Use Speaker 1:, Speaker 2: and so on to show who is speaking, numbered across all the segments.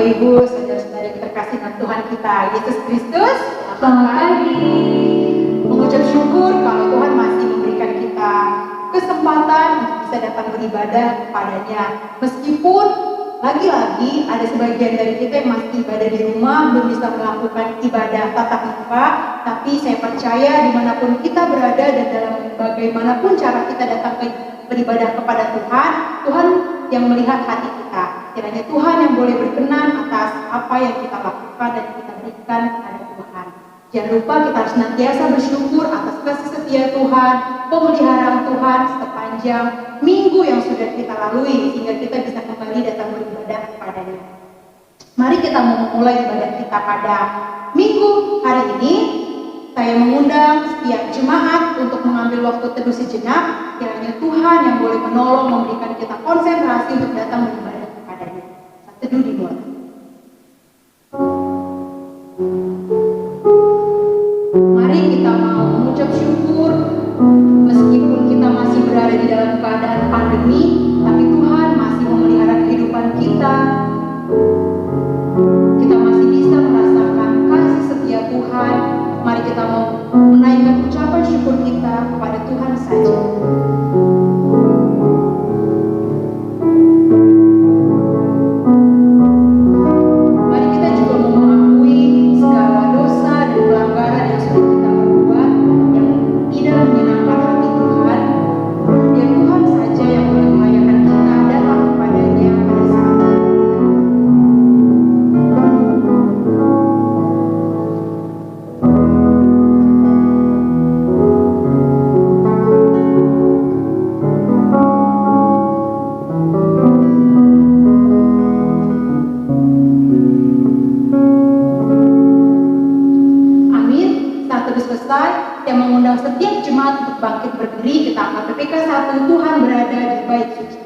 Speaker 1: Ibu, saudara-saudara yang terkasih dalam Tuhan kita Yesus Kristus.
Speaker 2: Selamat pagi.
Speaker 1: Mengucap syukur kalau Tuhan masih memberikan kita kesempatan untuk bisa datang beribadah kepadanya. Meskipun lagi-lagi ada sebagian dari kita yang masih ibadah di rumah, belum bisa melakukan ibadah tatap muka, tapi saya percaya dimanapun kita berada dan dalam bagaimanapun cara kita datang beribadah kepada Tuhan, Tuhan yang melihat hati kita. Kiranya Tuhan yang boleh berkenan atas apa yang kita lakukan dan kita berikan kepada Tuhan. Jangan lupa kita harus senantiasa bersyukur atas kasih setia Tuhan, pemeliharaan Tuhan sepanjang minggu yang sudah kita lalui, sehingga kita bisa kembali datang beribadah kepadanya. Mari kita memulai ibadah kita pada minggu hari ini. Saya mengundang setiap jemaat untuk mengambil waktu teduh sejenak. Kiranya Tuhan yang boleh menolong, memberikan kita konsentrasi untuk datang beribadah kepadanya. Saat teduh dimulai. Mari kita mau mengucap syukur meskipun kita masih berada di dalam keadaan pandemi, tapi Tuhan masih memelihara kehidupan kita. Kita masih bisa merasakan kasih setia Tuhan. Mari kita mau menaikkan ucapan syukur kita kepada Tuhan saja. Mari kita juga mau mengakui segala dosa dan pelanggaran yang sudah kita perbuat yang tidak menyenangkan hati Tuhan. Biar Tuhan saja yang boleh melayakan kita datang kepadanya pada saat ini. Yang mengundang setiap jemaat untuk bangkit berdiri, kita angkat PPK 1, Tuhan berada di bait suci.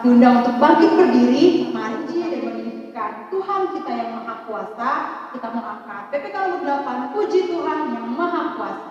Speaker 1: Diundang untuk bangkit berdiri, mari dan menunjukkan Tuhan kita yang Maha Kuasa. Kita mengangkat PPK nomor 8, puji Tuhan yang Maha Kuasa.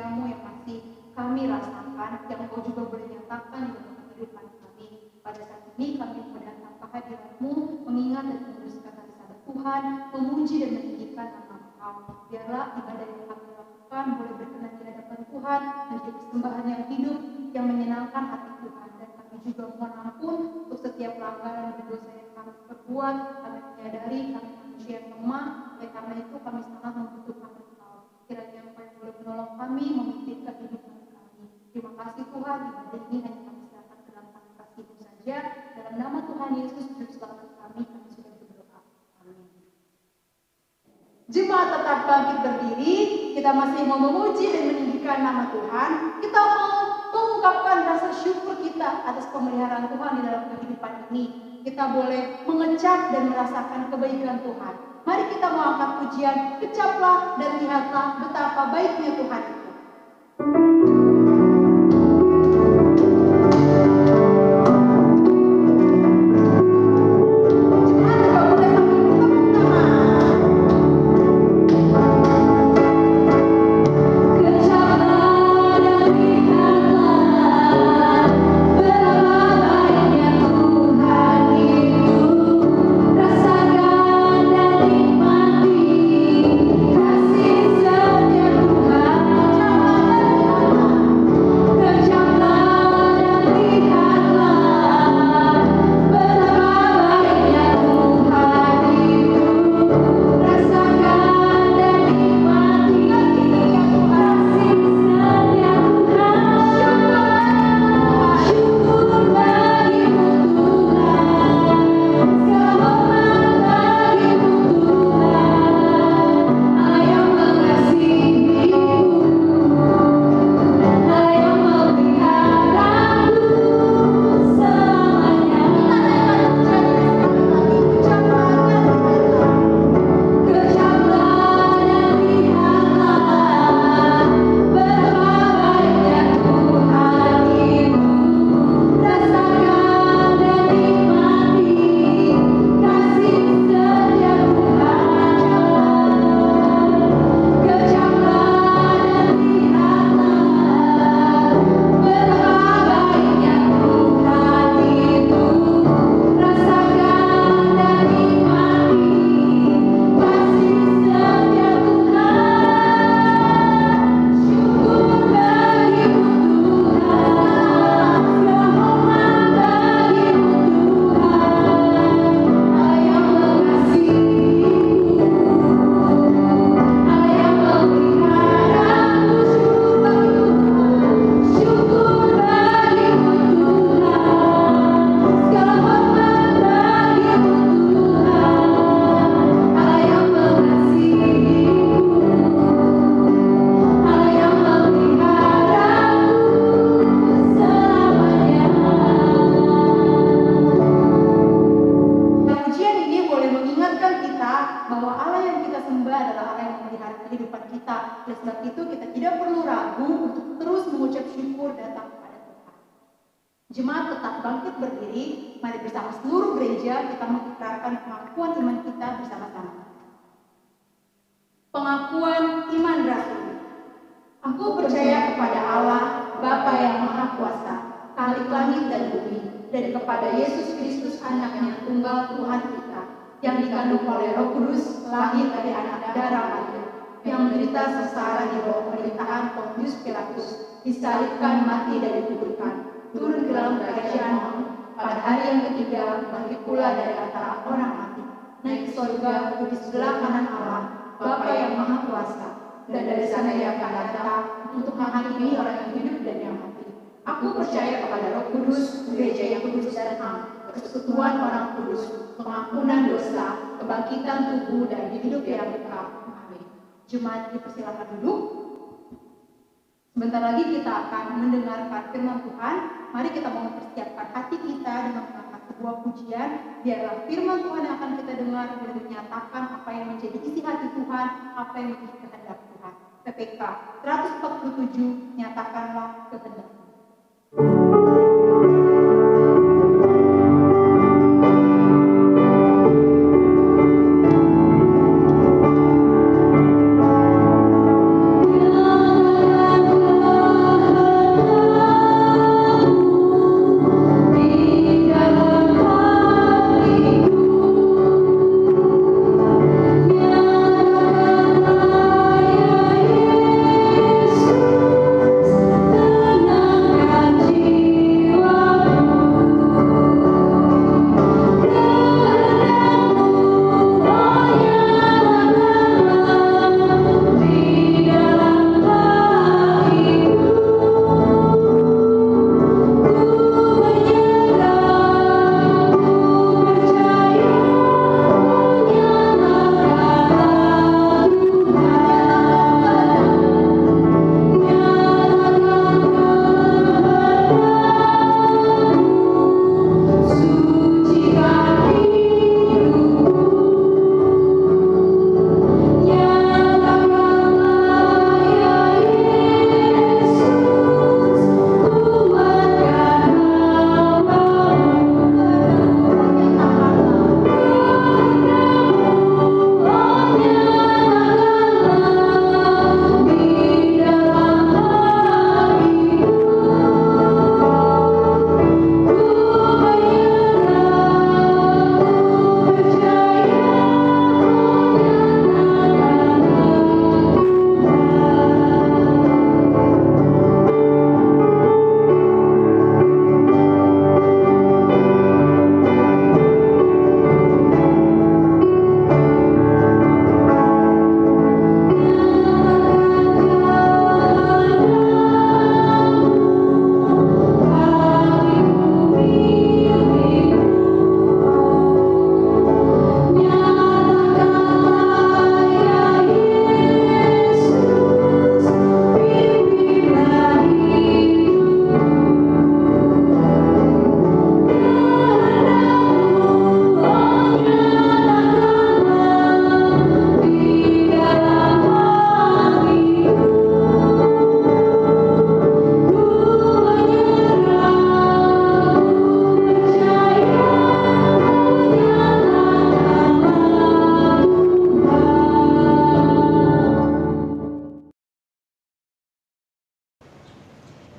Speaker 1: karunia-Mu yang masih kami rasakan, yang Engkau juga boleh nyatakan di dalam kehidupan kami. Pada saat ini kami mau datang ke hadirat-Mu, mengingat dan meneruskan sabda Tuhan, memuji dan meninggikan nama Engkau. Biarlah ibadah yang kami lakukan boleh berkenan di hadapan Tuhan, menjadi persembahan yang hidup, yang menyenangkan hati Tuhan. Dan kami juga mohon ampun untuk setiap pelanggaran dan dosa yang kami perbuat. Kami menyadari kami manusia yang lemah, oleh karena itu kami sangat membutuhkan Engkau. Kiranya Engkau yang boleh menolong kami, memimpin kehidupan kami. Terima kasih Tuhan, ibadah ini hanya kami serahkan ke dalam tangan kasih-Mu saja. Dalam nama Tuhan Yesus, Juru Selamat kami sudah berdoa. Amin. Jemaat tetap bangkit berdiri, kita masih mau memuji dan meninggikan nama Tuhan. Kita mau mengungkapkan rasa syukur kita atas pemeliharaan Tuhan di dalam kehidupan ini. Kita boleh mengecap dan merasakan kebaikan Tuhan. Mari kita mau angkat pujian, kecaplah dan lihatlah betapa baiknya Tuhan itu. Jemaat tetap bangkit berdiri, mari bersama seluruh gereja kita mengikrarkan pengakuan iman kita bersama-sama. Pengakuan iman rasuli. Aku percaya kepada Allah, Bapa yang Maha Kuasa, Khalik langit dan bumi, dan kepada Yesus Kristus Anaknya Tunggal Tuhan kita, yang dikandung oleh Roh Kudus, lahir dari anak darah Maria, yang menderita sengsara di bawah pemerintahan Pontius Pilatus, disalibkan, mati dan dikuburkan, turun ke dalam kerajaan maut, pada hari yang ketiga bangkit pula dari antara orang mati, naik ke surga, duduk di sebelah kanan Allah, Bapa yang Maha Kuasa, dan dari sana Ia akan datang untuk menghakimi orang yang hidup dan yang mati. Aku percaya kepada Roh Kudus, gereja yang kudus dan am, persekutuan orang kudus, pengampunan dosa, kebangkitan tubuh dan hidup yang kekal. Amin. Jemaat dipersilakan duduk. Sebentar lagi kita akan mendengarkan firman Tuhan. Mari kita mempersiapkan hati kita dengan mengangkat sebuah pujian. Biarlah firman Tuhan yang akan kita dengar boleh menyatakan apa yang menjadi isi hati Tuhan, apa yang menjadi kehendak Tuhan. PPK 147, nyatakanlah kehendak-Mu.
Speaker 2: Nyatakanlah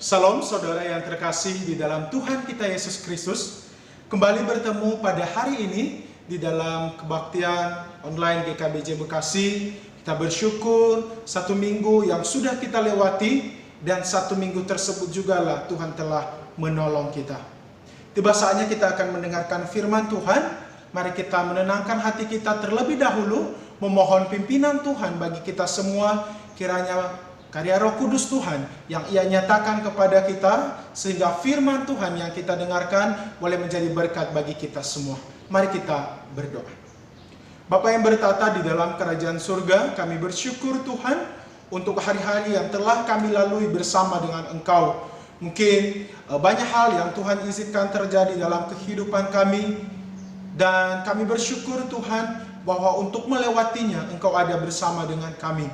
Speaker 2: Salam saudara yang terkasih di dalam Tuhan kita Yesus Kristus. Kembali bertemu pada hari ini di dalam kebaktian online GKBJ Bekasi. Kita bersyukur satu minggu yang sudah kita lewati, dan satu minggu tersebut juga lah Tuhan telah menolong kita. Tiba saatnya kita akan mendengarkan firman Tuhan. Mari kita menenangkan hati kita terlebih dahulu, memohon pimpinan Tuhan bagi kita semua. Kiranya karya Roh Kudus Tuhan yang Ia nyatakan kepada kita, sehingga firman Tuhan yang kita dengarkan boleh menjadi berkat bagi kita semua. Mari kita berdoa. Bapa yang bertata di dalam kerajaan surga, kami bersyukur Tuhan untuk hari-hari yang telah kami lalui bersama dengan Engkau. Mungkin banyak hal yang Tuhan izinkan terjadi dalam kehidupan kami, dan kami bersyukur Tuhan bahwa untuk melewatinya Engkau ada bersama dengan kami.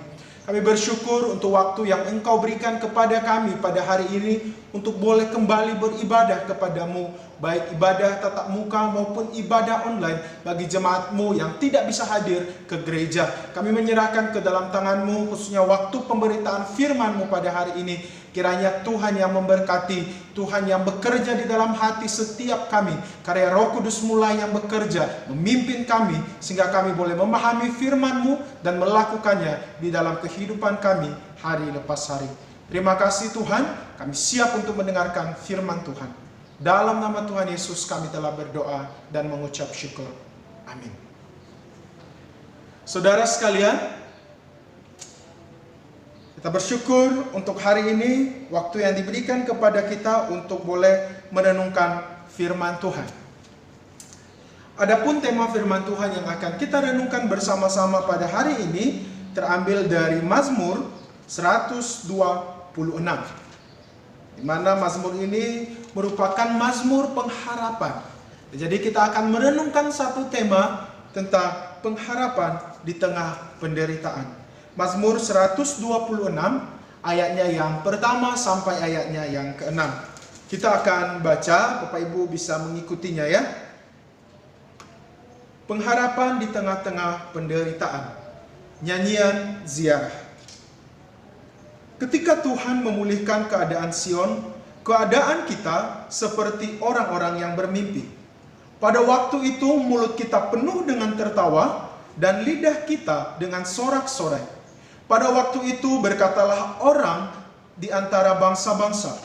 Speaker 2: Kami bersyukur untuk waktu yang Engkau berikan kepada kami pada hari ini untuk boleh kembali beribadah kepadamu, baik ibadah tatap muka maupun ibadah online bagi jemaat-Mu yang tidak bisa hadir ke gereja. Kami menyerahkan ke dalam tangan-Mu khususnya waktu pemberitaan firman-Mu pada hari ini. Kiranya Tuhan yang memberkati, Tuhan yang bekerja di dalam hati setiap kami. Karya Roh Kudus mulai yang bekerja, memimpin kami, sehingga kami boleh memahami firman-Mu dan melakukannya di dalam kehidupan kami hari lepas hari. Terima kasih Tuhan, kami siap untuk mendengarkan firman Tuhan. Dalam nama Tuhan Yesus kami telah berdoa dan mengucap syukur. Amin. Saudara sekalian, kita bersyukur untuk hari ini, waktu yang diberikan kepada kita untuk boleh merenungkan firman Tuhan. Adapun tema firman Tuhan yang akan kita renungkan bersama-sama pada hari ini terambil dari Mazmur 126. Di mana Mazmur ini merupakan Mazmur pengharapan. Jadi kita akan merenungkan satu tema tentang pengharapan di tengah penderitaan. Mazmur 126 ayatnya yang pertama sampai ayatnya yang ke-6. Kita akan baca, Bapak Ibu bisa mengikutinya ya. Pengharapan di tengah-tengah penderitaan. Nyanyian ziarah. Ketika Tuhan memulihkan keadaan Sion, keadaan kita seperti orang-orang yang bermimpi. Pada waktu itu mulut kita penuh dengan tertawa dan lidah kita dengan sorak-sorai. Pada waktu itu berkatalah orang di antara bangsa-bangsa,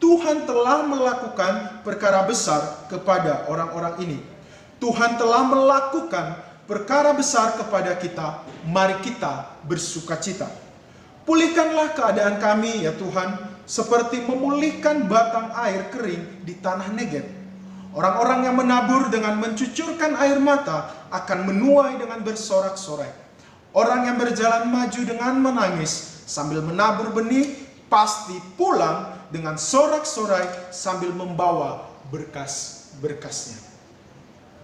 Speaker 2: Tuhan telah melakukan perkara besar kepada orang-orang ini. Tuhan telah melakukan perkara besar kepada kita, mari kita bersukacita. Pulihkanlah keadaan kami ya Tuhan, seperti memulihkan batang air kering di tanah Negeb. Orang-orang yang menabur dengan mencucurkan air mata akan menuai dengan bersorak-sorai. Orang yang berjalan maju dengan menangis sambil menabur benih pasti pulang dengan sorak-sorai sambil membawa berkas-berkasnya.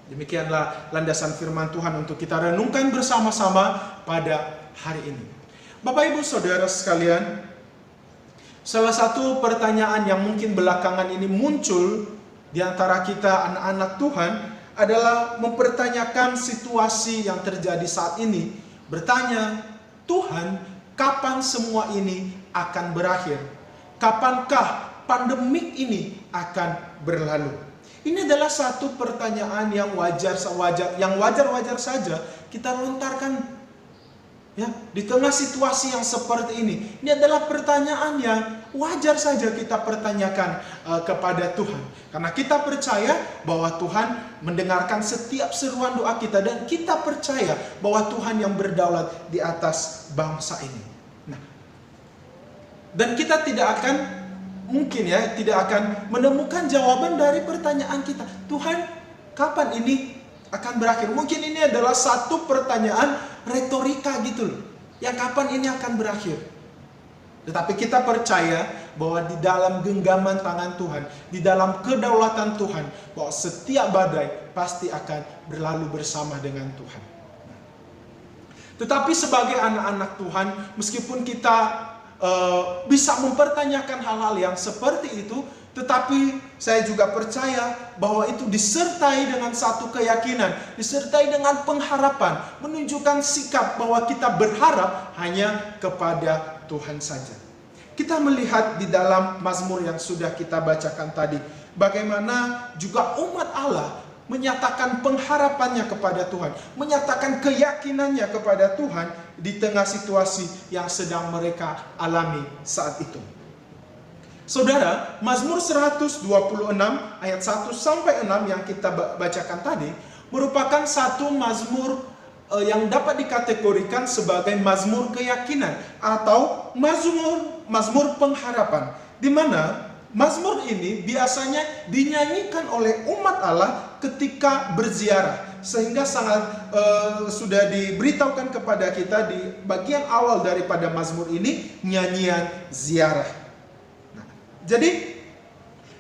Speaker 2: Demikianlah landasan firman Tuhan untuk kita renungkan bersama-sama pada hari ini. Bapak Ibu Saudara sekalian, salah satu pertanyaan yang mungkin belakangan ini muncul di antara kita anak-anak Tuhan adalah mempertanyakan situasi yang terjadi saat ini. Bertanya, Tuhan, kapan semua ini akan berakhir? Kapankah pandemik ini akan berlalu? Ini adalah satu pertanyaan yang wajar saja kita lontarkan. Ya, di tengah situasi yang seperti ini, ini adalah pertanyaan yang wajar saja kita pertanyakan kepada Tuhan. Karena kita percaya bahwa Tuhan mendengarkan setiap seruan doa kita, dan kita percaya bahwa Tuhan yang berdaulat di atas bangsa ini. Nah, dan kita tidak akan menemukan jawaban dari pertanyaan kita. Tuhan, kapan ini akan berakhir? Mungkin ini adalah satu pertanyaan retorika gitu loh. Yang kapan ini akan berakhir? Tetapi kita percaya bahwa di dalam genggaman tangan Tuhan, di dalam kedaulatan Tuhan, bahwa setiap badai pasti akan berlalu bersama dengan Tuhan. Tetapi sebagai anak-anak Tuhan, meskipun kita bisa mempertanyakan hal-hal yang seperti itu, tetapi saya juga percaya bahwa itu disertai dengan satu keyakinan, disertai dengan pengharapan, menunjukkan sikap bahwa kita berharap hanya kepada Tuhan saja. Kita melihat di dalam Mazmur yang sudah kita bacakan tadi, bagaimana juga umat Allah menyatakan pengharapannya kepada Tuhan, menyatakan keyakinannya kepada Tuhan di tengah situasi yang sedang mereka alami saat itu. Saudara, Mazmur 126 ayat 1 sampai 6 yang kita bacakan tadi merupakan satu mazmur yang dapat dikategorikan sebagai mazmur keyakinan atau mazmur pengharapan, di mana mazmur ini biasanya dinyanyikan oleh umat Allah ketika berziarah, sehingga sangat sudah diberitahukan kepada kita di bagian awal daripada mazmur ini, nyanyian ziarah. Nah, jadi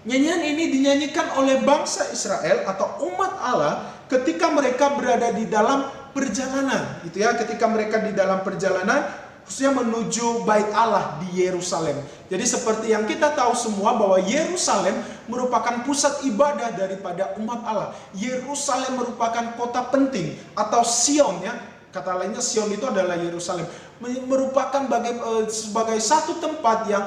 Speaker 2: nyanyian ini dinyanyikan oleh bangsa Israel atau umat Allah ketika mereka berada di dalam perjalanan, gitu ya, ketika mereka di dalam perjalanan khususnya menuju Bait Allah di Yerusalem. Jadi seperti yang kita tahu semua bahwa Yerusalem merupakan pusat ibadah daripada umat Allah. Yerusalem merupakan kota penting atau Sion, ya. Kata lainnya Sion itu adalah Yerusalem. Merupakan sebagai satu tempat yang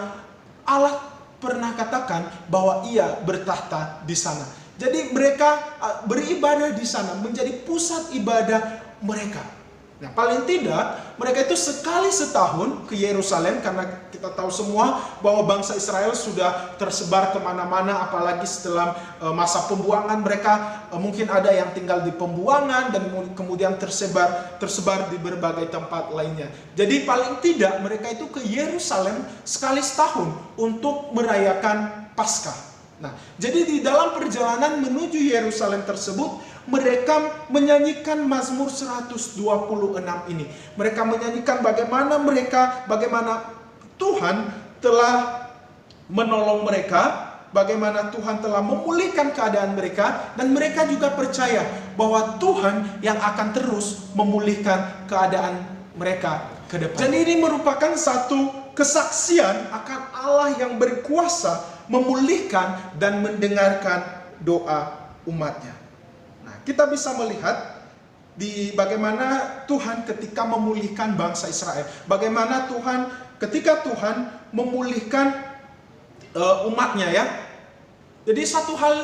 Speaker 2: Allah pernah katakan bahwa Ia bertahta di sana. Jadi mereka beribadah di sana, menjadi pusat ibadah mereka. Nah, paling tidak mereka itu sekali setahun ke Yerusalem, karena kita tahu semua bahwa bangsa Israel sudah tersebar kemana-mana, apalagi setelah masa pembuangan mereka mungkin ada yang tinggal di pembuangan dan kemudian tersebar di berbagai tempat lainnya. Jadi paling tidak mereka itu ke Yerusalem sekali setahun untuk merayakan Paskah. Nah, jadi di dalam perjalanan menuju Yerusalem tersebut, mereka menyanyikan Mazmur 126 ini. Mereka menyanyikan bagaimana Tuhan telah menolong mereka, bagaimana Tuhan telah memulihkan keadaan mereka, dan mereka juga percaya bahwa Tuhan yang akan terus memulihkan keadaan mereka ke depan. Dan ini merupakan satu kesaksian akan Allah yang berkuasa memulihkan dan mendengarkan doa umatnya. Nah, kita bisa melihat di bagaimana Tuhan ketika memulihkan bangsa Israel, bagaimana ketika Tuhan memulihkan umatnya, ya. Jadi satu hal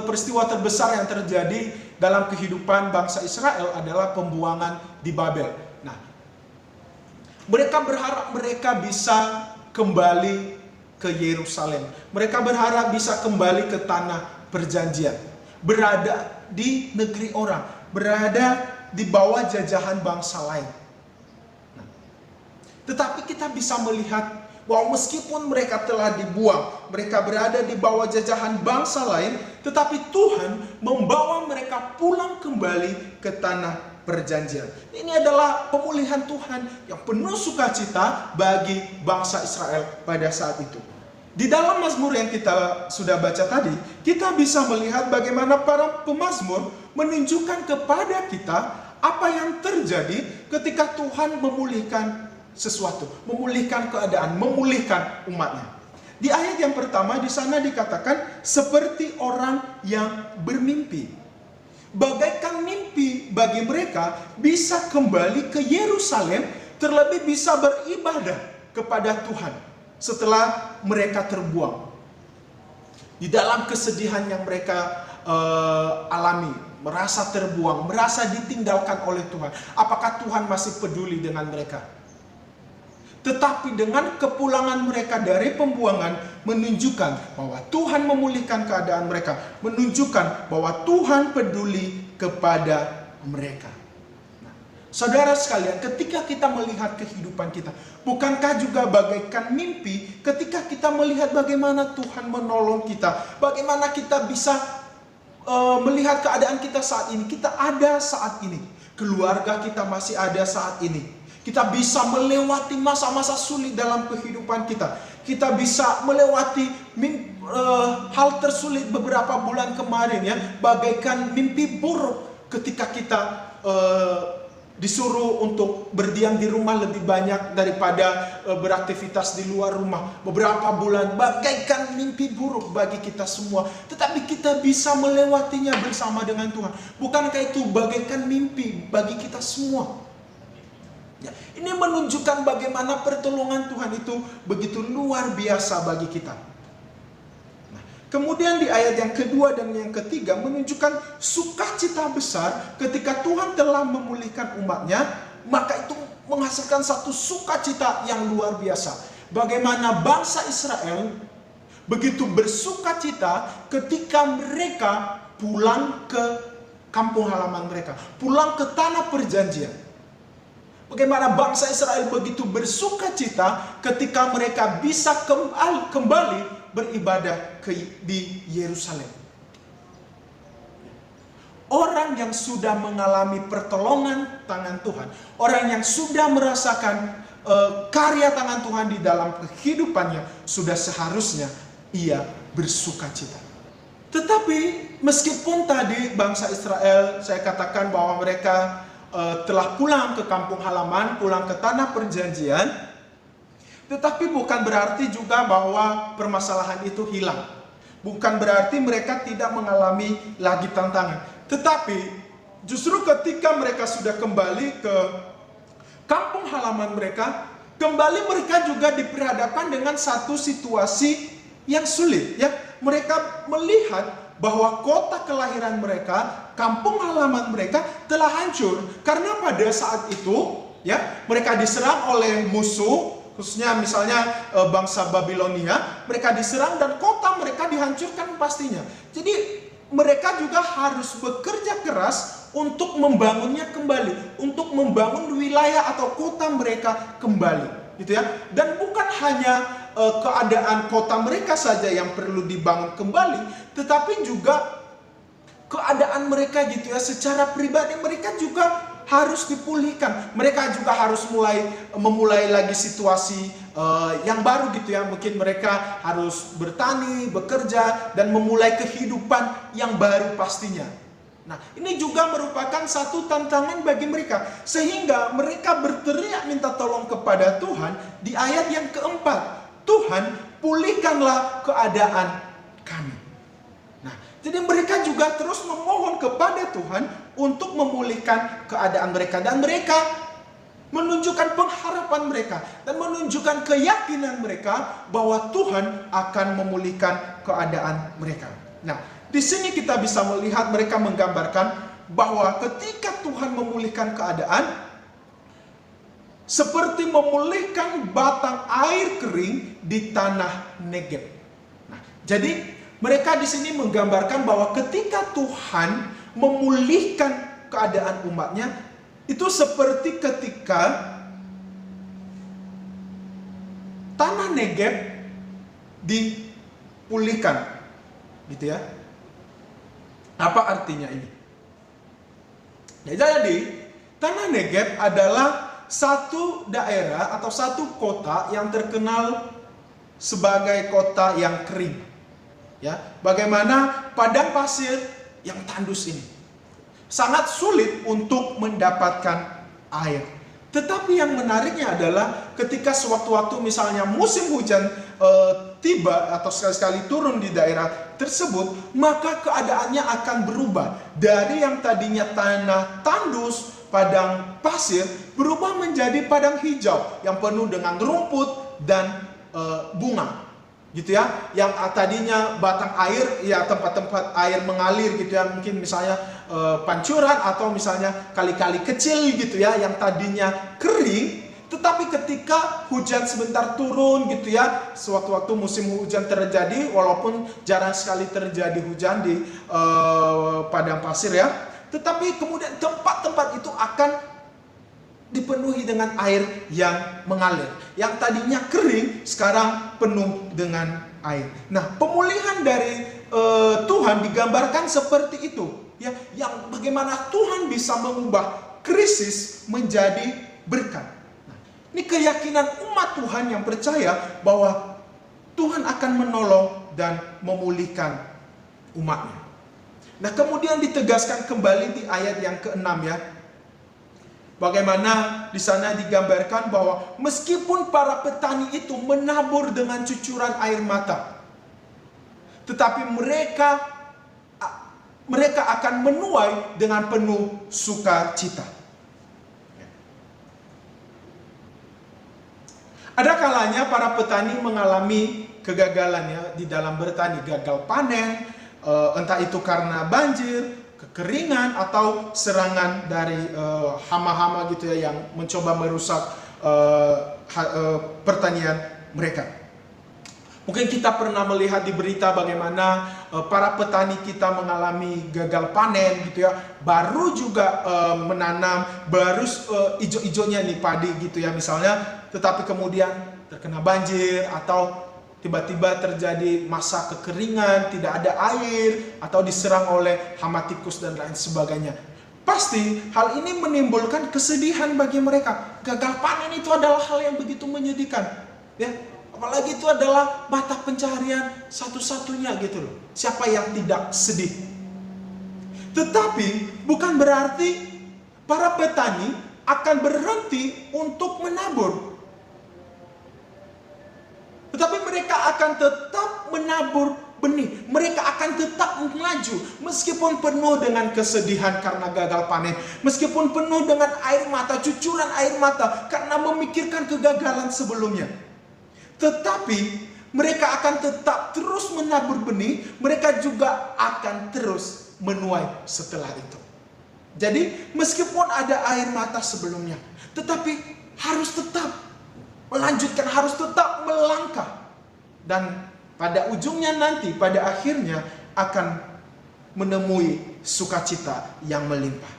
Speaker 2: peristiwa terbesar yang terjadi dalam kehidupan bangsa Israel adalah pembuangan di Babel. Nah, mereka berharap mereka bisa kembali ke Yerusalem. Mereka berharap bisa kembali ke tanah perjanjian, berada di negeri orang, berada di bawah jajahan bangsa lain. Nah, tetapi kita bisa melihat bahwa meskipun mereka telah dibuang, mereka berada di bawah jajahan bangsa lain, tetapi Tuhan membawa mereka pulang kembali ke tanah perjanjian. Ini adalah pemulihan Tuhan yang penuh sukacita bagi bangsa Israel pada saat itu. Di dalam Mazmur yang kita sudah baca tadi, kita bisa melihat bagaimana para pemazmur menunjukkan kepada kita apa yang terjadi ketika Tuhan memulihkan sesuatu, memulihkan keadaan, memulihkan umatnya. Di ayat yang pertama di sana dikatakan seperti orang yang bermimpi. Bagaikan mimpi bagi mereka bisa kembali ke Yerusalem, terlebih bisa beribadah kepada Tuhan setelah mereka terbuang. Di dalam kesedihan yang mereka alami, merasa terbuang, merasa ditinggalkan oleh Tuhan, apakah Tuhan masih peduli dengan mereka? Tetapi dengan kepulangan mereka dari pembuangan menunjukkan bahwa Tuhan memulihkan keadaan mereka, menunjukkan bahwa Tuhan peduli kepada mereka. Nah, saudara sekalian, ketika kita melihat kehidupan kita, bukankah juga bagaikan mimpi ketika kita melihat bagaimana Tuhan menolong kita, bagaimana kita bisa melihat keadaan kita saat ini, kita ada saat ini, keluarga kita masih ada saat ini. Kita bisa melewati masa-masa sulit dalam kehidupan kita. Kita bisa melewati hal tersulit beberapa bulan kemarin, ya, bagaikan mimpi buruk ketika kita disuruh untuk berdiam di rumah lebih banyak daripada beraktivitas di luar rumah. Beberapa bulan bagaikan mimpi buruk bagi kita semua. Tetapi kita bisa melewatinya bersama dengan Tuhan. Bukankah itu bagaikan mimpi bagi kita semua? Ya, ini menunjukkan bagaimana pertolongan Tuhan itu begitu luar biasa bagi kita. Nah, kemudian di ayat yang kedua dan yang ketiga menunjukkan sukacita besar ketika Tuhan telah memulihkan umatnya, maka itu menghasilkan satu sukacita yang luar biasa. Bagaimana bangsa Israel begitu bersukacita ketika mereka pulang ke kampung halaman mereka, pulang ke tanah perjanjian. Bagaimana bangsa Israel begitu bersukacita ketika mereka bisa kembali beribadah di Yerusalem. Orang yang sudah mengalami pertolongan tangan Tuhan, orang yang sudah merasakan karya tangan Tuhan di dalam kehidupannya, sudah seharusnya ia bersukacita. Tetapi meskipun tadi bangsa Israel, saya katakan bahwa mereka telah pulang ke kampung halaman, pulang ke tanah perjanjian, tetapi bukan berarti juga bahwa permasalahan itu hilang. Bukan berarti mereka tidak mengalami lagi tantangan. Tetapi justru ketika mereka sudah kembali ke kampung halaman mereka, kembali mereka juga diperhadapkan dengan satu situasi yang sulit. Ya, mereka melihat bahwa kota kelahiran mereka, kampung halaman mereka telah hancur karena pada saat itu ya mereka diserang oleh musuh, khususnya misalnya bangsa Babilonia, mereka diserang dan kota mereka dihancurkan pastinya. Jadi mereka juga harus bekerja keras untuk membangunnya kembali, untuk membangun wilayah atau kota mereka kembali, gitu ya. Dan bukan hanya keadaan kota mereka saja yang perlu dibangun kembali, tetapi juga keadaan mereka gitu ya, secara pribadi mereka juga harus dipulihkan. Mereka juga harus memulai lagi situasi yang baru gitu ya. Mungkin mereka harus bertani, bekerja, dan memulai kehidupan yang baru pastinya. Nah, ini juga merupakan satu tantangan bagi mereka, sehingga mereka berteriak minta tolong kepada Tuhan di ayat yang keempat. Tuhan, pulihkanlah keadaan kami. Nah, jadi mereka juga terus memohon kepada Tuhan untuk memulihkan keadaan mereka. Dan mereka menunjukkan pengharapan mereka dan menunjukkan keyakinan mereka bahwa Tuhan akan memulihkan keadaan mereka. Nah, di sini kita bisa melihat mereka menggambarkan bahwa ketika Tuhan memulihkan keadaan, seperti memulihkan batang air kering di tanah Negeb. Nah, jadi mereka di sini menggambarkan bahwa ketika Tuhan memulihkan keadaan umatnya, itu seperti ketika tanah Negeb dipulihkan, gitu ya. Apa artinya ini? Ya, jadi tanah Negeb adalah satu daerah atau satu kota yang terkenal sebagai kota yang kering. Ya, bagaimana padang pasir yang tandus ini sangat sulit untuk mendapatkan air. Tetapi yang menariknya adalah ketika sewaktu-waktu misalnya musim hujan tiba atau sekali-sekali turun di daerah tersebut, maka keadaannya akan berubah. Dari yang tadinya tanah tandus, padang pasir, berubah menjadi padang hijau yang penuh dengan rumput dan bunga, gitu ya. Yang tadinya batang air, ya tempat-tempat air mengalir gitu ya, mungkin misalnya pancuran atau misalnya kali-kali kecil gitu ya, yang tadinya kering, tetapi ketika hujan sebentar turun gitu ya, sewaktu-waktu musim hujan terjadi, walaupun jarang sekali terjadi hujan di padang pasir ya, tetapi kemudian tempat-tempat itu akan dipenuhi dengan air yang mengalir. Yang tadinya kering, sekarang penuh dengan air. Nah, pemulihan dari Tuhan digambarkan seperti itu. Ya, yang bagaimana Tuhan bisa mengubah krisis menjadi berkat. Nah, ini keyakinan umat Tuhan yang percaya bahwa Tuhan akan menolong dan memulihkan umatnya. Nah, kemudian ditegaskan kembali di ayat yang ke-6 ya. Bagaimana di sana digambarkan bahwa meskipun para petani itu menabur dengan cucuran air mata, tetapi mereka akan menuai dengan penuh sukacita. Ada kalanya para petani mengalami kegagalan ya di dalam bertani, gagal panen, entah itu karena banjir, kekeringan, atau serangan dari hama-hama gitu ya yang mencoba merusak pertanian mereka. Mungkin kita pernah melihat di berita bagaimana para petani kita mengalami gagal panen gitu ya, baru juga menanam, baru ijo-ijonya nih padi gitu ya misalnya, tetapi kemudian terkena banjir atau tiba-tiba terjadi masa kekeringan, tidak ada air, atau diserang oleh hama tikus dan lain sebagainya. Pasti hal ini menimbulkan kesedihan bagi mereka. Gagal panen itu adalah hal yang begitu menyedihkan, ya. Apalagi itu adalah mata pencaharian satu-satunya gitu loh. Siapa yang tidak sedih? Tetapi bukan berarti para petani akan berhenti untuk menabur. Tetapi mereka akan tetap menabur benih. Mereka akan tetap melaju meskipun penuh dengan kesedihan karena gagal panen, meskipun penuh dengan air mata, cucuran air mata karena memikirkan kegagalan sebelumnya. Tetapi mereka akan tetap terus menabur benih, mereka juga akan terus menuai setelah itu. Jadi meskipun ada air mata sebelumnya, tetapi harus tetap melanjutkan, harus tetap melangkah. Dan pada ujungnya nanti, pada akhirnya akan menemui sukacita yang melimpah.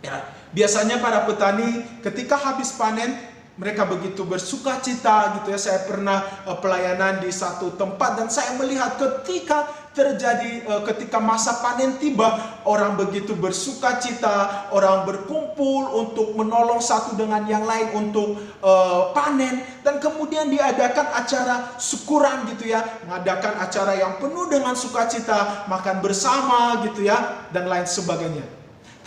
Speaker 2: Ya, biasanya para petani ketika habis panen, mereka begitu bersuka cita gitu ya. Saya pernah pelayanan di satu tempat dan saya melihat ketika masa panen tiba, orang begitu bersuka cita, orang berkumpul untuk menolong satu dengan yang lain untuk panen, dan kemudian diadakan acara syukuran gitu ya, mengadakan acara yang penuh dengan sukacita, makan bersama gitu ya, dan lain sebagainya.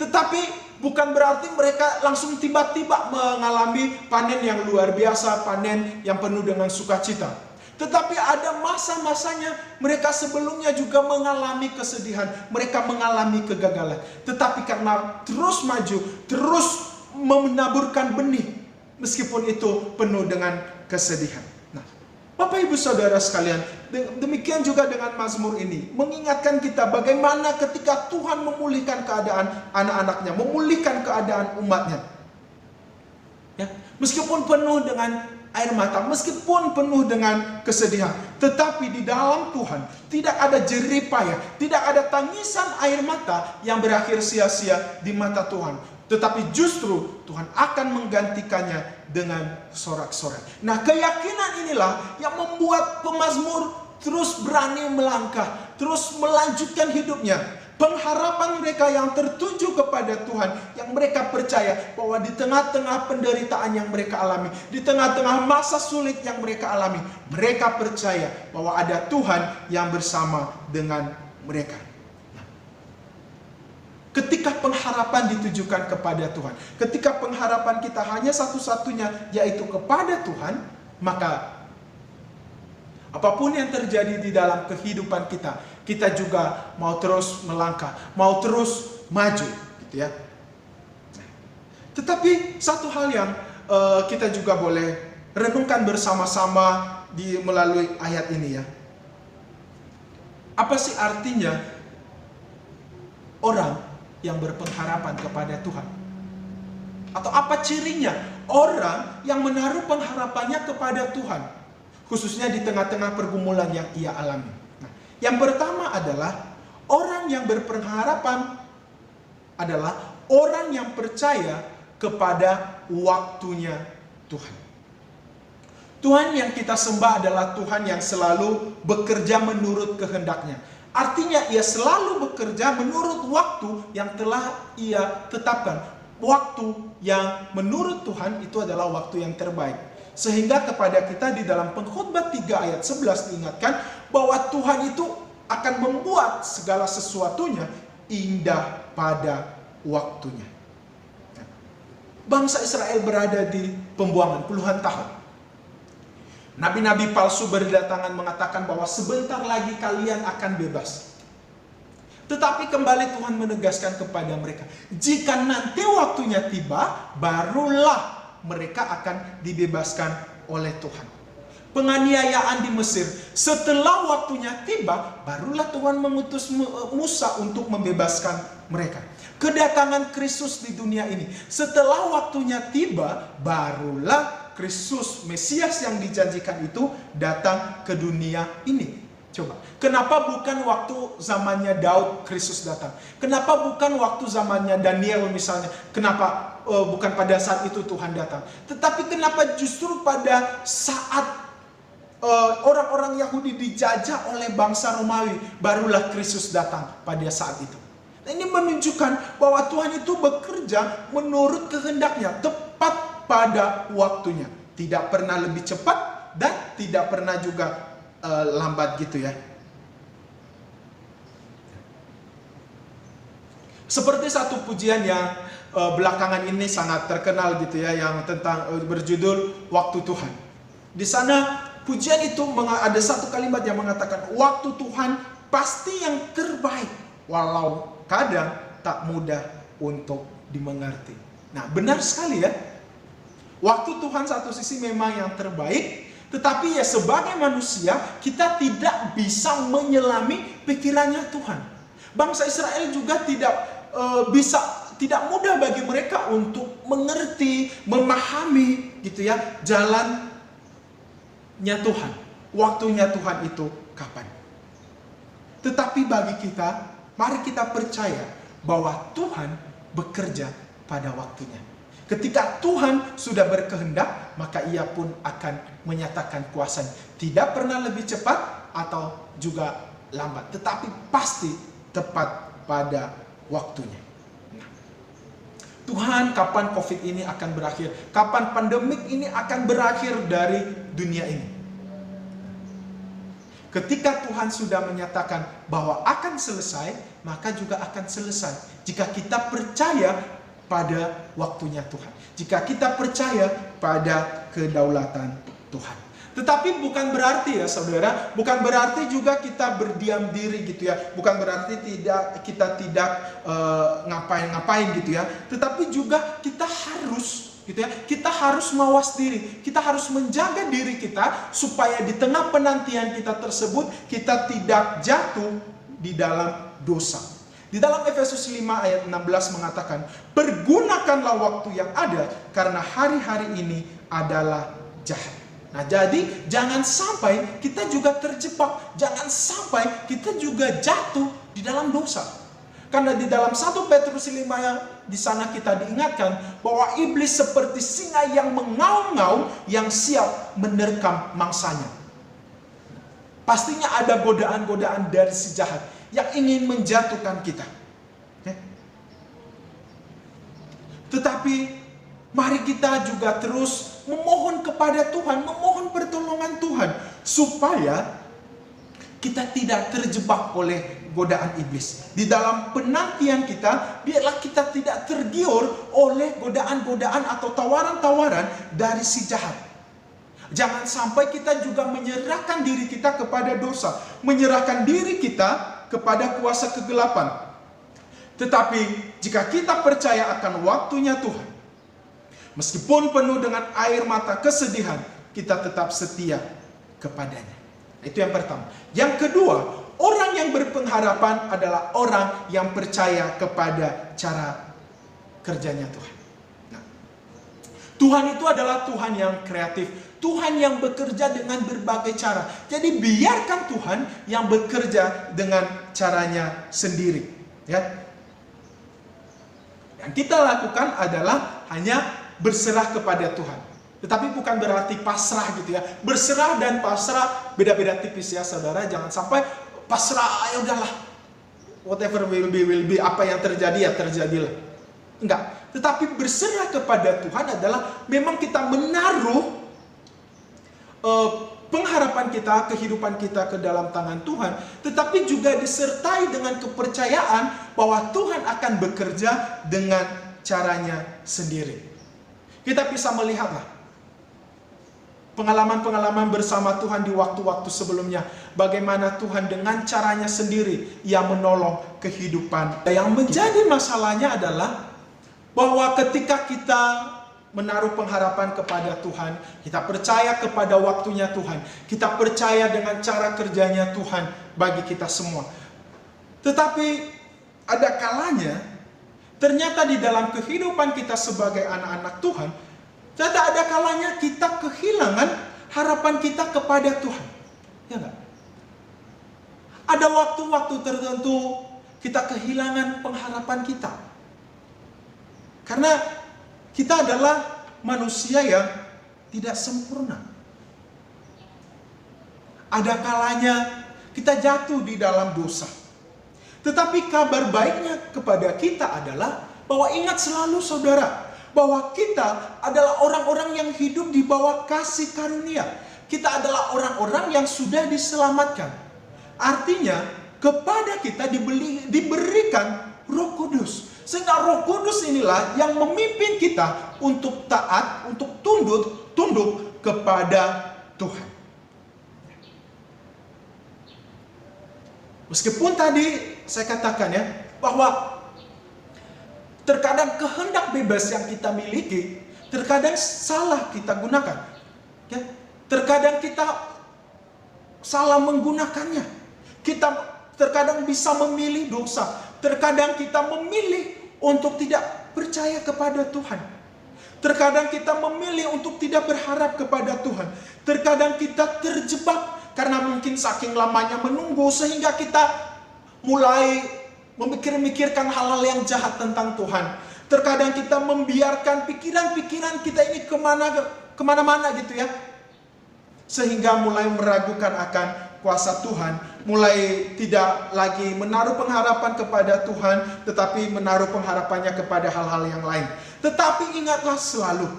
Speaker 2: Tetapi bukan berarti mereka langsung tiba-tiba mengalami panen yang luar biasa, panen yang penuh dengan sukacita. Tetapi ada masa-masanya mereka sebelumnya juga mengalami kesedihan, mereka mengalami kegagalan. Tetapi karena terus maju, terus menaburkan benih, meskipun itu penuh dengan kesedihan. Nah, Bapak Ibu Saudara sekalian, demikian juga dengan Mazmur ini mengingatkan kita bagaimana ketika Tuhan memulihkan keadaan anak-anaknya, memulihkan keadaan umatnya, ya, meskipun penuh dengan air mata, meskipun penuh dengan kesedihan, tetapi di dalam Tuhan tidak ada jerih payah, tidak ada tangisan air mata yang berakhir sia-sia di mata Tuhan. Tetapi justru Tuhan akan menggantikannya dengan sorak-sorai. Nah, keyakinan inilah yang membuat pemazmur terus berani melangkah, terus melanjutkan hidupnya. Pengharapan mereka yang tertuju kepada Tuhan, yang mereka percaya bahwa di tengah-tengah penderitaan yang mereka alami, di tengah-tengah masa sulit yang mereka alami, mereka percaya bahwa ada Tuhan yang bersama dengan mereka. Ketika pengharapan ditujukan kepada Tuhan, ketika pengharapan kita hanya satu-satunya, yaitu kepada Tuhan, maka apapun yang terjadi di dalam kehidupan kita, kita juga mau terus melangkah, mau terus maju, gitu ya. Tetapi satu hal yang kita juga boleh renungkan bersama-sama melalui ayat ini ya. Apa sih artinya orang yang berpengharapan kepada Tuhan? Atau apa cirinya orang yang menaruh pengharapannya kepada Tuhan, khususnya di tengah-tengah pergumulan yang ia alami? Nah, yang pertama adalah orang yang berpengharapan adalah orang yang percaya kepada waktunya Tuhan. Tuhan yang kita sembah adalah Tuhan yang selalu bekerja menurut kehendaknya. Artinya ia selalu bekerja menurut waktu yang telah ia tetapkan. Waktu yang menurut Tuhan itu adalah waktu yang terbaik. Sehingga kepada kita di dalam Pengkhotbah 3 ayat 11 diingatkan bahwa Tuhan itu akan membuat segala sesuatunya indah pada waktunya. Bangsa Israel berada di pembuangan puluhan tahun. Nabi-nabi palsu berdatangan mengatakan bahwa sebentar lagi kalian akan bebas. Tetapi kembali Tuhan menegaskan kepada mereka, jika nanti waktunya tiba, barulah mereka akan dibebaskan oleh Tuhan. Penganiayaan di Mesir, setelah waktunya tiba, barulah Tuhan mengutus Musa untuk membebaskan mereka. Kedatangan Kristus di dunia ini, setelah waktunya tiba, barulah Kristus Mesias yang dijanjikan itu datang ke dunia ini. Coba, kenapa bukan waktu zamannya Daud Kristus datang? Kenapa bukan waktu zamannya Daniel misalnya? Kenapa bukan pada saat itu Tuhan datang? Tetapi kenapa justru pada saat orang-orang Yahudi dijajah oleh bangsa Romawi, barulah Kristus datang pada saat itu? Ini menunjukkan bahwa Tuhan itu bekerja menurut kehendaknya, tepat pada waktunya. Tidak pernah lebih cepat dan tidak pernah juga lambat gitu ya. Seperti satu pujian yang belakangan ini sangat terkenal gitu ya, yang tentang berjudul Waktu Tuhan. Di sana pujian itu ada satu kalimat yang mengatakan waktu Tuhan pasti yang terbaik, walau kadang tak mudah untuk dimengerti. Nah, benar sekali ya. Waktu Tuhan satu sisi memang yang terbaik, tetapi ya sebagai manusia kita tidak bisa menyelami pikirannya Tuhan. Bangsa Israel juga tidak mudah bagi mereka untuk mengerti, memahami gitu ya jalannya Tuhan. Waktunya Tuhan itu kapan? Tetapi bagi kita, mari kita percaya bahwa Tuhan bekerja pada waktunya. Ketika Tuhan sudah berkehendak, maka Ia pun akan menyatakan kuasanya. Tidak pernah lebih cepat atau juga lambat, tetapi pasti tepat pada waktunya. Tuhan, kapan COVID ini akan berakhir? Kapan pandemik ini akan berakhir dari dunia ini? Ketika Tuhan sudah menyatakan bahwa akan selesai, maka juga akan selesai. Jika kita percaya pada waktunya Tuhan, jika kita percaya pada kedaulatan Tuhan. Tetapi bukan berarti ya saudara, bukan berarti juga kita berdiam diri gitu ya, bukan berarti kita tidak ngapain-ngapain gitu ya. Tetapi juga kita harus gitu ya, kita harus mawas diri, kita harus menjaga diri kita supaya di tengah penantian kita tersebut kita tidak jatuh di dalam dosa. Di dalam Efesus 5 ayat 16 mengatakan, pergunakanlah waktu yang ada karena hari-hari ini adalah jahat. Nah, jadi jangan sampai kita juga terjebak, jangan sampai kita juga jatuh di dalam dosa. Karena di dalam 1 Petrus 5 yang di sana kita diingatkan bahwa iblis seperti singa yang mengaum-ngaum yang siap menerkam mangsanya. Pastinya ada godaan-godaan dari si jahat yang ingin menjatuhkan kita. Tetapi mari kita juga terus memohon kepada Tuhan, memohon pertolongan Tuhan supaya kita tidak terjebak oleh godaan iblis. Di dalam penantian kita, biarlah kita tidak tergiur oleh godaan-godaan atau tawaran-tawaran dari si jahat. Jangan sampai kita juga menyerahkan diri kita kepada dosa, menyerahkan diri kita kepada kuasa kegelapan. Tetapi jika kita percaya akan waktunya Tuhan, meskipun penuh dengan air mata kesedihan, kita tetap setia kepadanya. Itu yang pertama. Yang kedua, orang yang berpengharapan adalah orang yang percaya kepada cara kerjanya Tuhan. Nah, Tuhan itu adalah Tuhan yang kreatif, Tuhan yang bekerja dengan berbagai cara. Jadi biarkan Tuhan yang bekerja dengan caranya sendiri. Ya. Yang kita lakukan adalah hanya berserah kepada Tuhan. Tetapi bukan berarti pasrah gitu ya. Berserah dan pasrah beda-beda tipis ya saudara. Jangan sampai pasrah, ya udahlah. Whatever will be. Apa yang terjadi ya terjadilah. Enggak. Tetapi berserah kepada Tuhan adalah memang kita menaruh pengharapan kita, kehidupan kita ke dalam tangan Tuhan, tetapi juga disertai dengan kepercayaan bahwa Tuhan akan bekerja dengan caranya sendiri. Kita bisa melihatlah pengalaman-pengalaman bersama Tuhan di waktu-waktu sebelumnya, bagaimana Tuhan dengan caranya sendiri yang menolong kehidupan. Yang menjadi masalahnya adalah bahwa ketika kita menaruh pengharapan kepada Tuhan, kita percaya kepada waktunya Tuhan, kita percaya dengan cara kerjanya Tuhan bagi kita semua. Tetapi ada kalanya, ternyata di dalam kehidupan kita sebagai anak-anak Tuhan, ternyata ada kalanya kita kehilangan harapan kita kepada Tuhan. Ya enggak? Ada waktu-waktu tertentu kita kehilangan pengharapan kita. Karena kita adalah manusia yang tidak sempurna. Ada kalanya kita jatuh di dalam dosa. Tetapi kabar baiknya kepada kita adalah bahwa ingat selalu saudara, bahwa kita adalah orang-orang yang hidup di bawah kasih karunia. Kita adalah orang-orang yang sudah diselamatkan. Artinya kepada kita diberikan Roh Kudus. Sehingga Roh Kudus inilah yang memimpin kita untuk taat, untuk tunduk kepada Tuhan. Meskipun tadi saya katakan ya, bahwa terkadang kehendak bebas yang kita miliki, terkadang salah kita gunakan. Ya, terkadang kita salah menggunakannya. Kita terkadang bisa memilih dosa. Terkadang kita memilih untuk tidak percaya kepada Tuhan. Terkadang kita memilih untuk tidak berharap kepada Tuhan. Terkadang kita terjebak karena mungkin saking lamanya menunggu sehingga kita mulai memikirkan hal-hal yang jahat tentang Tuhan. Terkadang kita membiarkan pikiran-pikiran kita ini kemana-mana gitu ya. Sehingga mulai meragukan akan kuasa Tuhan. Mulai tidak lagi menaruh pengharapan kepada Tuhan, tetapi menaruh pengharapannya kepada hal-hal yang lain. Tetapi ingatlah selalu,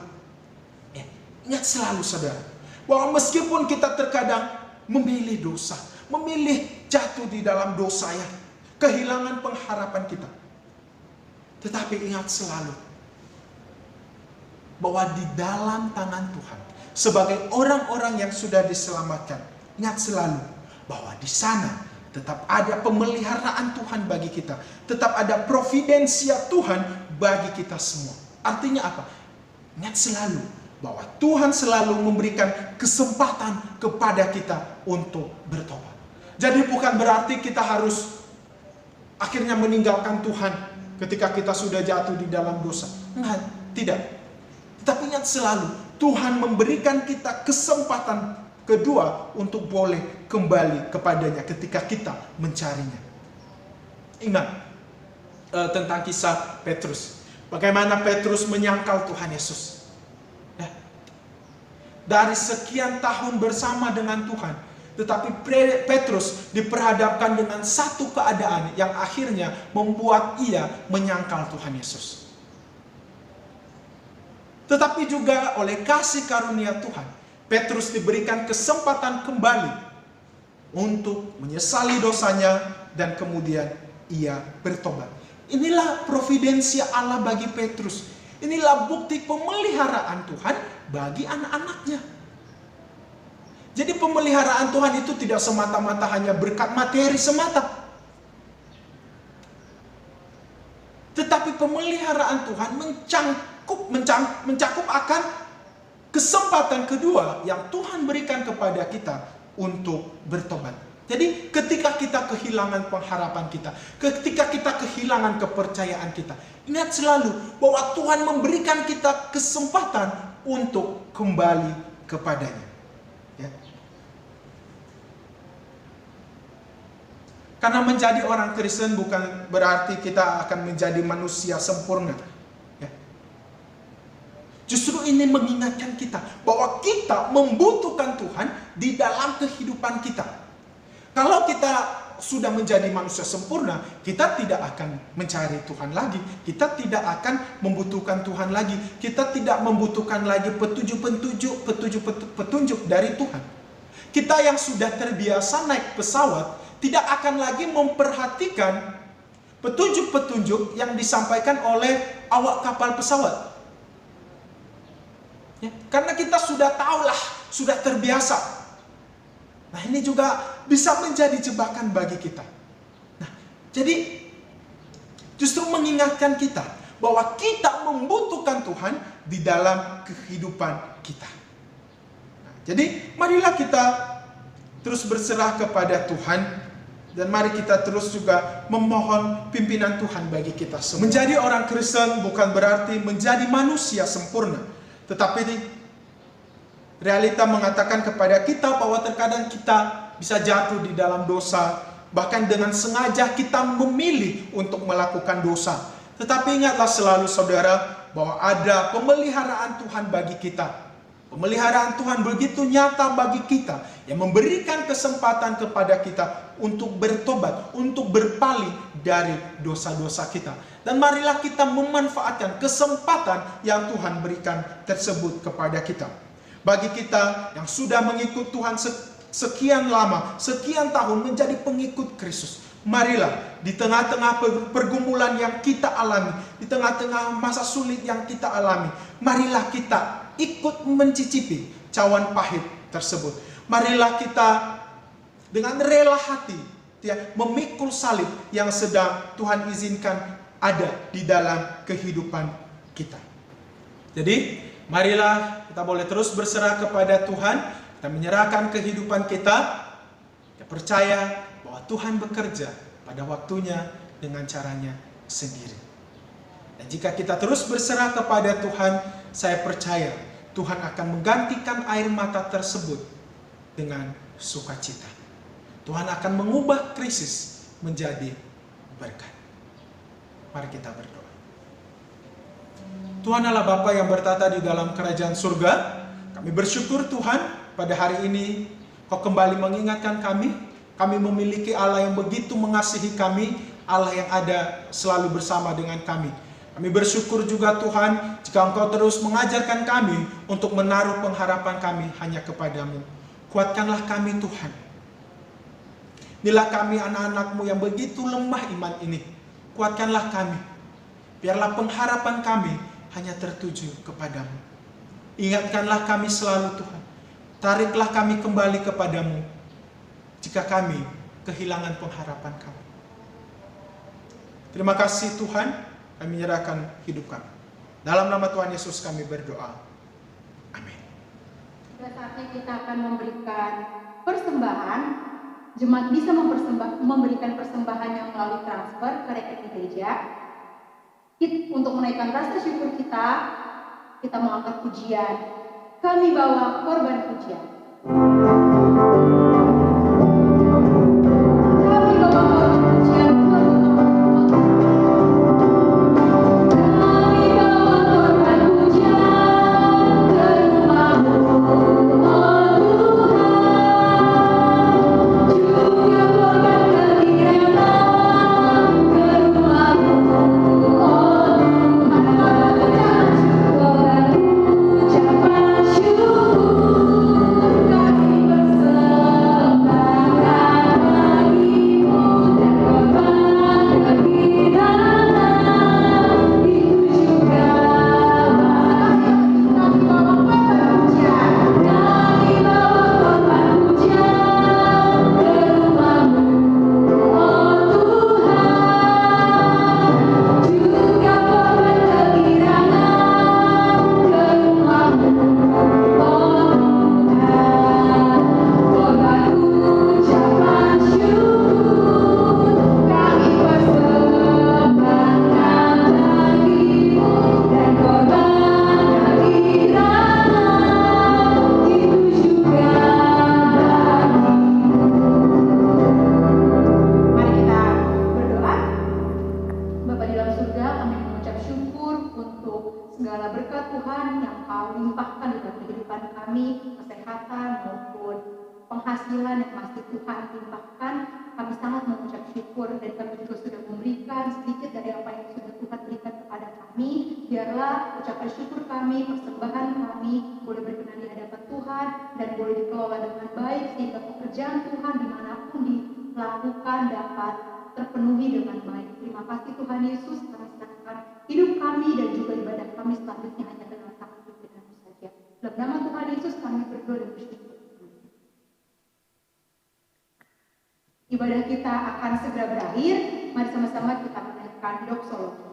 Speaker 2: ingat selalu saudara, bahwa meskipun kita terkadang memilih dosa, memilih jatuh di dalam dosa ya, kehilangan pengharapan kita. Tetapi ingat selalu, bahwa di dalam tangan Tuhan, sebagai orang-orang yang sudah diselamatkan, ingat selalu, bahwa di sana tetap ada pemeliharaan Tuhan bagi kita. Tetap ada providensia Tuhan bagi kita semua. Artinya apa? Ingat selalu bahwa Tuhan selalu memberikan kesempatan kepada kita untuk bertobat. Jadi bukan berarti kita harus akhirnya meninggalkan Tuhan ketika kita sudah jatuh di dalam dosa. Enggak, tidak. Tetapi ingat selalu, Tuhan memberikan kita kesempatan kedua untuk boleh kembali kepadanya ketika kita mencarinya. Ingat tentang kisah Petrus. Bagaimana Petrus menyangkal Tuhan Yesus. Ya. Dari sekian tahun bersama dengan Tuhan, tetapi Petrus diperhadapkan dengan satu keadaan yang akhirnya membuat ia menyangkal Tuhan Yesus. Tetapi juga oleh kasih karunia Tuhan, Petrus diberikan kesempatan kembali untuk menyesali dosanya dan kemudian ia bertobat. Inilah providensia Allah bagi Petrus. Inilah bukti pemeliharaan Tuhan bagi anak-anaknya. Jadi pemeliharaan Tuhan itu tidak semata-mata hanya berkat materi semata. Tetapi pemeliharaan Tuhan mencakup akan kesempatan kedua yang Tuhan berikan kepada kita untuk bertobat. Jadi ketika kita kehilangan pengharapan kita, ketika kita kehilangan kepercayaan kita, ingat selalu bahwa Tuhan memberikan kita kesempatan untuk kembali kepadanya. Ya. Karena menjadi orang Kristen bukan berarti kita akan menjadi manusia sempurna. Justru ini mengingatkan kita bahwa kita membutuhkan Tuhan di dalam kehidupan kita. Kalau kita sudah menjadi manusia sempurna, kita tidak akan mencari Tuhan lagi. Kita tidak akan membutuhkan Tuhan lagi. Kita tidak membutuhkan lagi petunjuk dari Tuhan. Kita yang sudah terbiasa naik pesawat, tidak akan lagi memperhatikan petunjuk-petunjuk yang disampaikan oleh awak kapal pesawat. Ya, karena kita sudah tahulah, sudah terbiasa. Nah, ini juga bisa menjadi jebakan bagi kita. Nah, jadi justru mengingatkan kita bahwa kita membutuhkan Tuhan di dalam kehidupan kita. Nah, jadi marilah kita terus berserah kepada Tuhan. Dan mari kita terus juga memohon pimpinan Tuhan bagi kita semua. Menjadi orang Kristen bukan berarti menjadi manusia sempurna. Tetapi realita mengatakan kepada kita bahwa terkadang kita bisa jatuh di dalam dosa. Bahkan dengan sengaja kita memilih untuk melakukan dosa. Tetapi ingatlah selalu saudara bahwa ada pemeliharaan Tuhan bagi kita. Pemeliharaan Tuhan begitu nyata bagi kita yang memberikan kesempatan kepada kita untuk bertobat, untuk berpaling dari dosa-dosa kita. Dan marilah kita memanfaatkan kesempatan yang Tuhan berikan tersebut kepada kita. Bagi kita yang sudah mengikut Tuhan sekian lama, sekian tahun menjadi pengikut Kristus, marilah di tengah-tengah pergumulan yang kita alami, di tengah-tengah masa sulit yang kita alami, marilah kita ikut mencicipi cawan pahit tersebut. Marilah kita dengan rela hati memikul salib yang sedang Tuhan izinkan ada di dalam kehidupan kita. Jadi marilah kita boleh terus berserah kepada Tuhan. Kita menyerahkan kehidupan kita. Kita percaya bahwa Tuhan bekerja pada waktunya dengan caranya sendiri. Dan jika kita terus berserah kepada Tuhan, saya percaya Tuhan akan menggantikan air mata tersebut dengan sukacita. Tuhan akan mengubah krisis menjadi berkat. Mari kita berdoa. Tuhan Allah Bapa yang bertata di dalam kerajaan surga, kami bersyukur Tuhan pada hari ini Kau kembali mengingatkan kami memiliki Allah yang begitu mengasihi kami, Allah yang ada selalu bersama dengan kami. Kami bersyukur juga Tuhan jika Engkau terus mengajarkan kami untuk menaruh pengharapan kami hanya kepadamu. Kuatkanlah kami Tuhan. Inilah kami anak-anak-Mu yang begitu lemah iman ini. Kuatkanlah kami. Biarlah pengharapan kami hanya tertuju kepadamu. Ingatkanlah kami selalu Tuhan. Tariklah kami kembali kepadamu jika kami kehilangan pengharapan kami. Terima kasih Tuhan. Kami menyerahkan hidup kami. Dalam nama Tuhan Yesus kami berdoa. Amin.
Speaker 1: Pada saatnya kita akan memberikan persembahan. Jemaat bisa memberikan persembahan yang melalui transfer ke rekening gereja. Untuk menaikkan rasa syukur kita mau angkat pujian. Kami bawa korban pujian. Ibadah kita akan segera berakhir. Mari sama-sama kita menaikkan doksologi.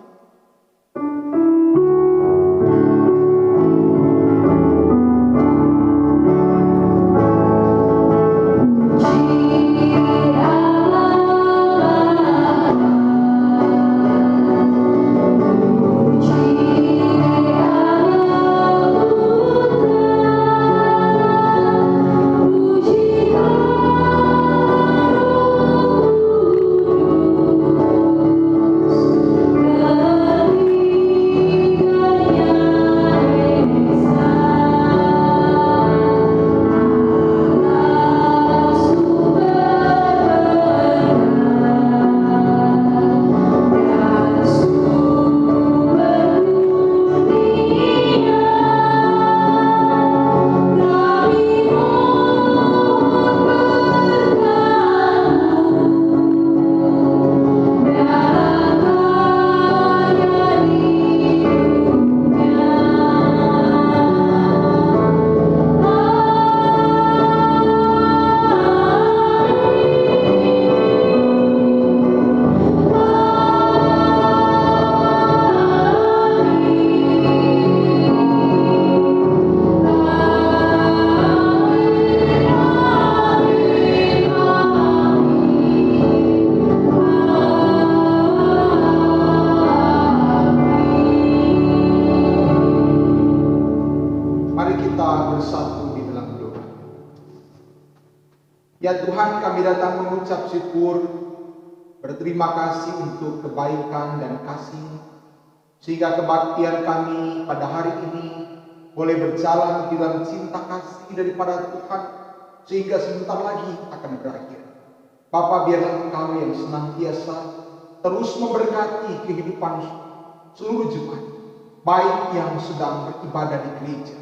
Speaker 3: Ya Tuhan, kami datang mengucap syukur, berterima kasih untuk kebaikan dan kasih, sehingga kebaktian kami pada hari ini boleh berjalan di dalam cinta kasih daripada Tuhan, sehingga sebentar lagi akan berakhir. Bapa, biarlah Engkau yang senantiasa terus memberkati kehidupan seluruh jemaat, baik yang sedang beribadah di gereja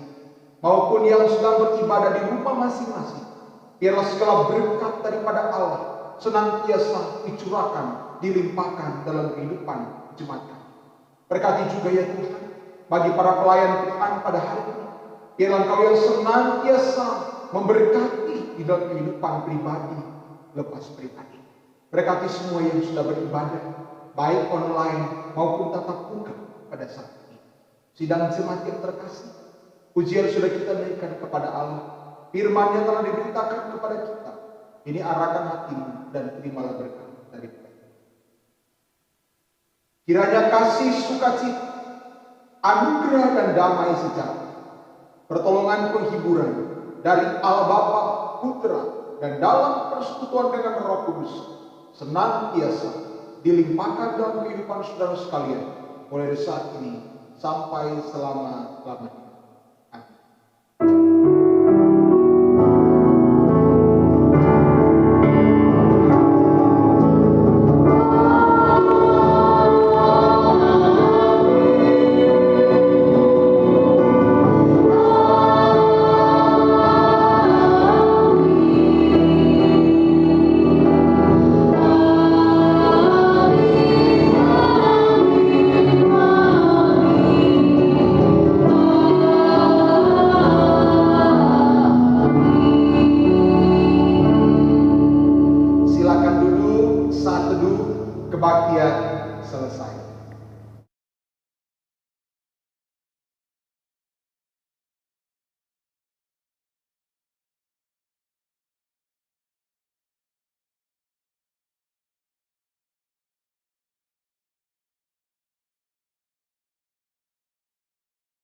Speaker 3: maupun yang sedang beribadah di rumah masing-masing. Biarlah segala berkat daripada Allah senantiasa dicurahkan, dilimpahkan dalam kehidupan jemaat kami. Berkati juga ya Tuhan, bagi para pelayan Tuhan pada hari ini. Biarlah Engkau yang senantiasa memberkati di dalam kehidupan pribadi lepas pribadi. Berkati semua yang sudah beribadah, baik online maupun tatap muka pada saat ini. Sidang jemaat yang terkasih, pujian sudah kita naikkan kepada Allah. Firman-Nya telah diberitakan kepada kita. Ini arahkan hatimu dan terimalah berkat dari Tuhan. Kiranya kasih, sukacita, anugerah dan damai sejahtera, pertolongan, penghiburan dari Allah Bapa, Putra, dan dalam persekutuan dengan Roh Kudus senantiasa dilimpahkan dalam kehidupan saudara sekalian mulai dari saat ini sampai selama-lamanya.